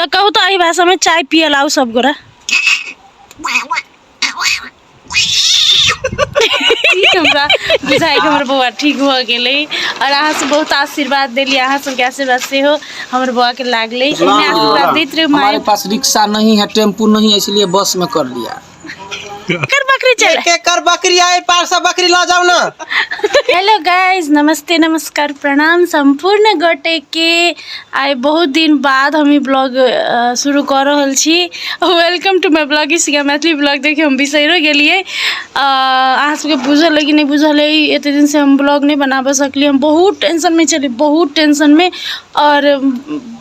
ल कहू तो अही भाषा में चाय पिए लाऊ सब गोरा। हमरा बुझाइ के हमर बौआ ठीक हो गेलै और अहाँ से बहुत आशीर्वाद देली, अहाँ सबके आशीर्वाद से हो हमर बौआ के लागले। मैं आशीर्वाद देत रही। हमारे पास रिक्शा नहीं है, टेम्पू नहीं है, इसलिए बस में कर लिया। कर बकरी चल के कर बकरी आए, पार से बकरी ला जाओ ना। हेलो गाइस, नमस्ते नमस्कार प्रणाम संपूर्ण गोटे के। आइ बहुत दिन बाद हम ब्लॉग शुरू कर रहल छी। Welcome to my blog. इसका मैथिली ब्लॉग देखे हम बिसैरो गेलिए। अहाँ सबके बुझल है कि नहीं बुझल है, एते दिन से हम ब्लॉग नहीं बनाबे सकली। हम बहुत टेंशन में चली, बहुत टेंशन में। और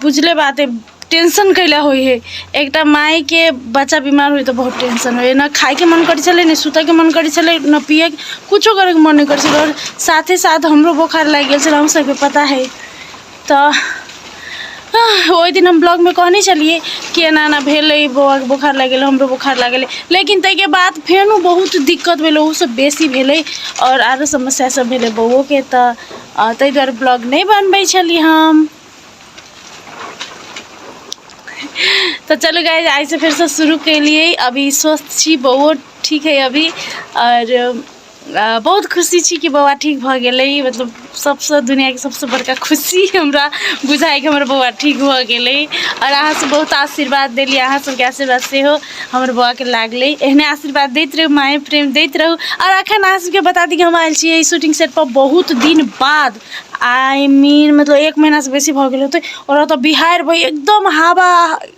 बुझले बात है टेंशन कैला हुई है। एक माई के बच्चा बीमार हुई तो बहुत टेंशन हुई, ना खाए के मन करी चले, ना सुते के मन करी चले, ना पिए कुछ करे के मन नहीं करी चले। और साथ ही साथ हमरो बुखार लग गया, हम सबके पता है। तो वही दिन हम ब्लॉग में कहने चलिए कि एना ना भेल बौआ के बुखार लग गया, हमरो बुखार लग गया। लेकिन तै के बाद फिर बहुत दिक्कत भेल, उ सब बेसी भेल और आरो समस्या सब भेल बौओ के। तो तै द्वारा ब्लॉग नहीं बनबै छली हम। तो चलो गाइस, आज से फिर से शुरू के लिए। अभी स्वस्थ छी, बौआ ठीक है अभी। और बहुत खुशी छी कि बौआ ठीक भ गेलै। मतलब सबसे दुनिया के सबसे बड़का खुशी हमरा बुझाइ कि हमर बौआ ठीक हो गेलै। और अहाँ से बहुत आशीर्वाद देली, अहाँ सबके आशीर्वाद से हो हमर बौआ के लागलै। एहने आशीर्वाद दैत रहू, माय प्रेम दैत रहू। और अखन अहाँ सबके बता दी कि हम आयल छियै शूटिंग सेट पर बहुत दिन बाद। आई मीन मतलब 1 महीना से बेसी भ गेल होतै। और तो बिहार भाई एकदम हवा,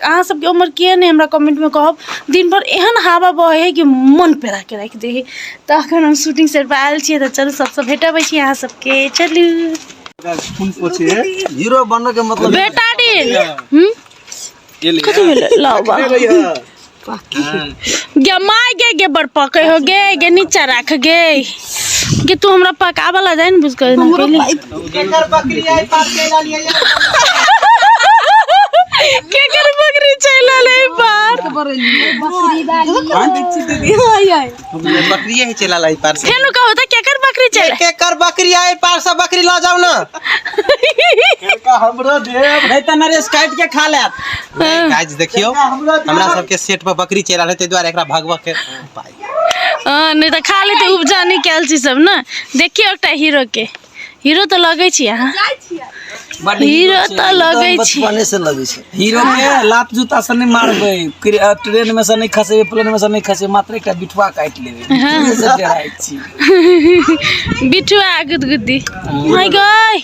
अहाँ सबके उम्र के नहीं हमरा कमेंट में कहब। दिन भर एहन हवा बहे है कि मन पेरा के रख दे। तो अखन हम शूटिंग सेट पर आयल छियै। तो चलो सबसे भेटबै छी अहाँ सबके। चलू हीरो बनने के मतलब बेटा दिन कथि भेलै लाओ बा गे माय गे बड़ पकै हो गे नीचा राख गे तू हमरा पका वाला जाय न बुझ कर ना केकर बकरी आए, पार के ला लिया। केकर बकरी चला ले पार बकरी है चला लाई पार से। फेनु कहो त केकर बकरी चला, केकर बकरी आए, पार से बकरी ला जाओ ना। केका हमरो देव नहीं त नरेश काट के खा लेत। गाइस देखियो हमरा सबके सेट पर बकरी चला रहते द्वारा एकरा भगवा के उपाय। नहीं तो खा लेते उपजा नहीं कैल छी सब ना। देखियो एकटा हीरो के, हीरो तो लगे छी अहाँ, हीरो तो लगे छी, बचपने से लगे छै। हीरो के लात जूता से नहीं मारबे, ट्रेन में से नहीं खसेबे, प्लेन में से नहीं खसेबे, मात्र एकटा बिठवा काट लेबे। हाँ। से डराइ छी बिठुआ गुदगुदी माय गॉड।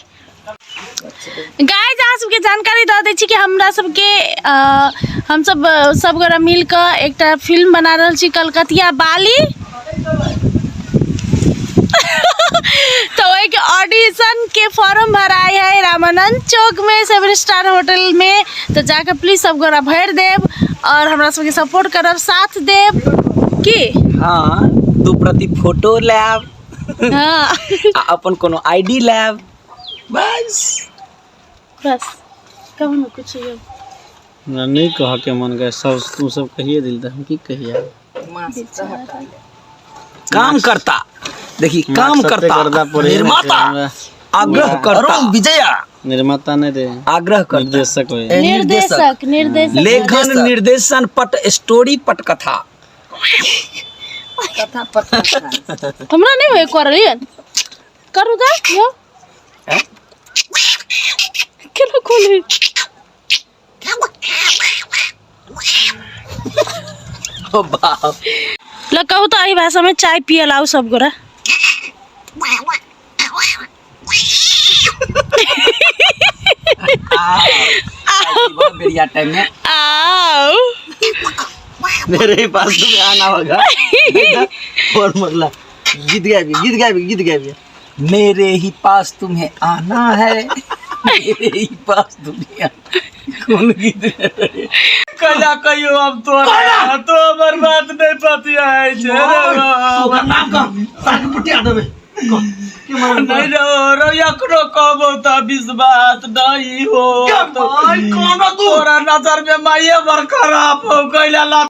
गाइस अहाँ सबके जानकारी दे दै छी कि हमरा सबके हम सब गोरा मिल के एकटा फिल्म बना रहल छी कलकतिया बाली। तो एक ऑडिशन के फॉर्म भराई है रामानंद चौक में 7 स्टार होटल में। तो जाकर प्लीज सब गोरा भर देव और हमरा सबके सपोर्ट करब, साथ देव की। हाँ, दू प्रति फोटो लेब। हाँ अपन कोनो आईडी लेब, बस कहू ना कुछ नहीं कह के मन गए सब, तुम सब कहिए दिल हम की कहिए। काम करता देखी, काम करता निर्माता, आग्रह करता विजया, निर्माता नहीं रे, आग्रह करता निर्देशक निर्देशक लेखन निर्देशन पट स्टोरी पटकथा हमरा नहीं होय करलियन करू दा यो केना खोले ओ बाप। ल कहू तो अही भाषा में चाय पिए लाऊ सब गोरा। बढ़िया टाइम में आओ मेरे पास तुम्हें आना होगा। और मतलब गीत गाए भी मेरे ही पास तुम्हें आना है, मेरे ही पास दुनिया। कौन गीत कजा कहियो अब तो बर्बाद नहीं पतिया है छे रे नाम का ताक पटिया देबे नहीं रो एकरो कहबो त विश्वास नहीं हो। कोनो तोरा नजर में माये बर खराब हो गइला।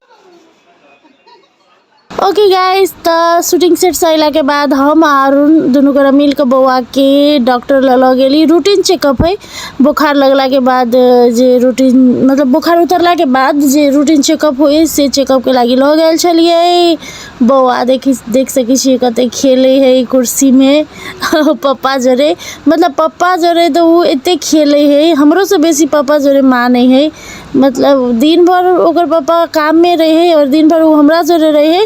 ओके गाइस, तो शूटिंग सेट से अला के बाद हम और दोनों गोरा मिल के बौआ के डॉक्टर ल गेली। रूटीन चेकअप है। बुखार लगला के बाद जे रूटीन मतलब बुखार उतरला के बाद जे रूटीन चेकअप हुए से चेकअप के लागी ल गेल छलिए। बौआ देख सकी छी कते खेले है कुर्सी में पप्पा जरे, मतलब पप्पा जरे तो वो एते खेले है, हमरो से बेसी पप्पा जरे माने है। मतलब दिन भर ओकर पापा काम में रहे और दिन भर वो हमरा जरे रहे,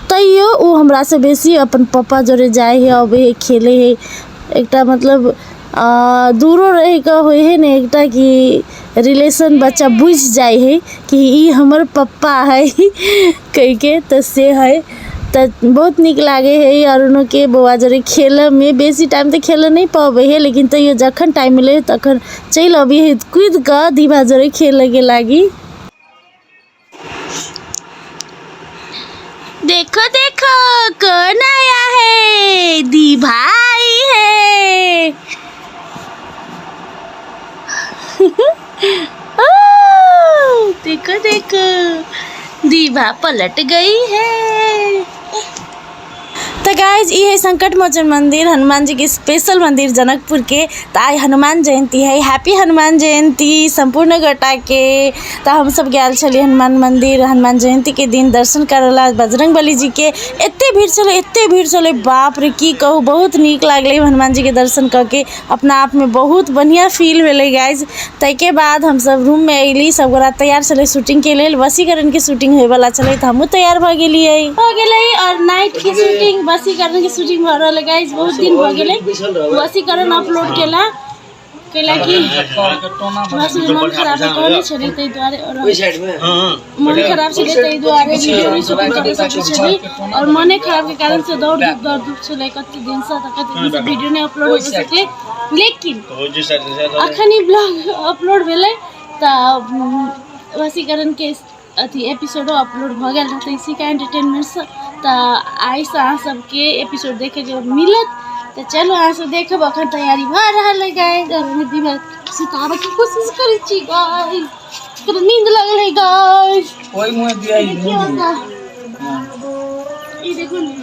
तैयो वो हमरा से बेसी अपन पापा जरे जाए है, अब है खेले है। एकटा मतलब दूरो रहे का होए है ने, एकटा कि रिलेशन बच्चा बुझ जाए है कि ई हमर पप्पा है कह के, तो से है तो बहुत निक लागे है। और उनके बौआ जरे खेल में बेसी टाइम तो खेल नहीं पावे है, लेकिन तैयो जखन टाइम मिले तखन चल अबी है कूद का दीवा जरे खेल के लागी। देखो देखो कौन आया है, दी भाई है। देखो देखो दीवा पलट गई है। तो गाइज ये है संकट मोचन मंदिर, हनुमान जी के स्पेशल मंदिर जनकपुर के। तो आज हनुमान जयंती है, हैप्पी हनुमान जयंती संपूर्ण गोटा के। तो हम सब गया चलिए हनुमान मंदिर हनुमान जयंती के दिन दर्शन करला बजरंग बली जी के। एते भीड़ चले बाप रे की कहूँ, बहुत नीक लागले हनुमान जी के दर्शन करके, अपना आप में बहुत बढ़िया फील भेले गाइज। तैके बाद हम सब रूम में अली, सब गोरा तैयार चले शूटिंग के लिए। वसीकरण के शूटिंग होए वाला चले तो हमहूँ तैयार भ गेलिए और नाइट की शूटिंग वसीकरण के शूटिंग हो रहा है गाइस। बहुत दिन हो गए वसीकरण अपलोड केला कि मन खराब है छले तै द्वारे, और मन खराब छले तै द्वारे वीडियो शूटिंग करे सकै छली, और मने खराब के कारण से दौड़ धूप छले कते दिन से कते वीडियो ने अपलोड हो सके। लेकिन अखनी ब्लॉग अपलोड भेले त वसीकरण के अथी एपिसोडो अपलोड भ गेल रहते इसी का एंटरटेनमेंट से। तो आई से अहाँ सबके एपिसोड देखे के मिलत, तो चलो अहाँ सब देखब। अखन तैयारी भ रहल है गाइस, दीवा सुताबे के कोशिश करै छी गाइस, कर नींद लगल है गाइस। ओइ मुंह दिया ही ई देखो ने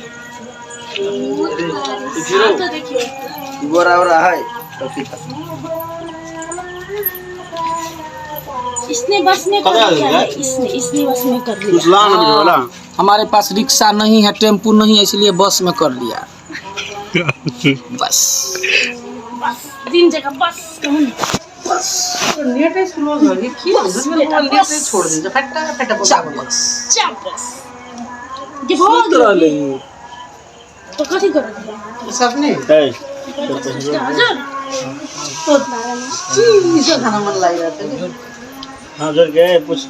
तो देखिए गोरा है इसने बस में कर लिया, इसने बस में कर लिया। हमारे पास रिक्शा नहीं है, टेम्पू नहीं है, इसलिए बस में कर लिया। बस दिन जगह बस कहूँ छोड़ दीजिए तो कथी करो सब नहीं खाना मन लग रहा था। हाँ जर गए कुछ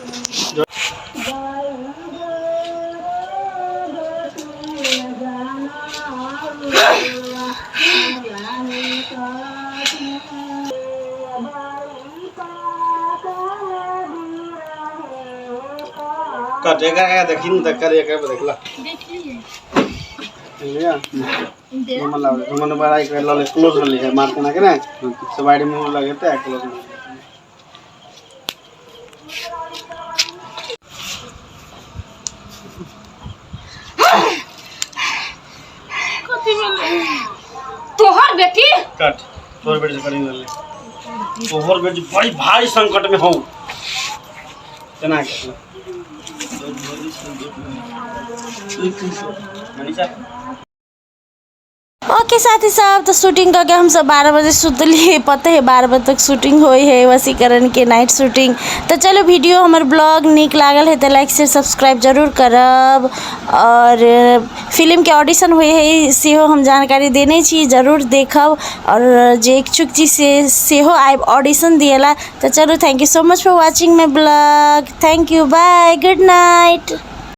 कटेगा क्या देखी न तक करेगा देखला लिया मन बड़ा एक लले क्लोज न लिया मारते ना के ना सवाड़ी मुंह लगे थे क्लोज तोहर बेटी कट तोहर बेटी से करी ले तोहर बेटी बड़ी भारी संकट में हो केना के मनीषा। ओके साथी साहब, तो शूटिंग करके हम सब 12 बजे सुतली, पता है 12 बजे तक शूटिंग हुई है वसीकरण के नाइट शूटिंग। तो चलो वीडियो हमार ब्लॉग निक लागल है तो लाइक शेयर सब्सक्राइब जरूर करब, और फिल्म के ऑडिशन हुए है सेहो हम जानकारी देने छी, जरूर देखब, और जे इच्छुक छी से सेहो आइब ऑडिशन दिएला। तो चलो thank you so much for watching my blog, thank you, bye, good night.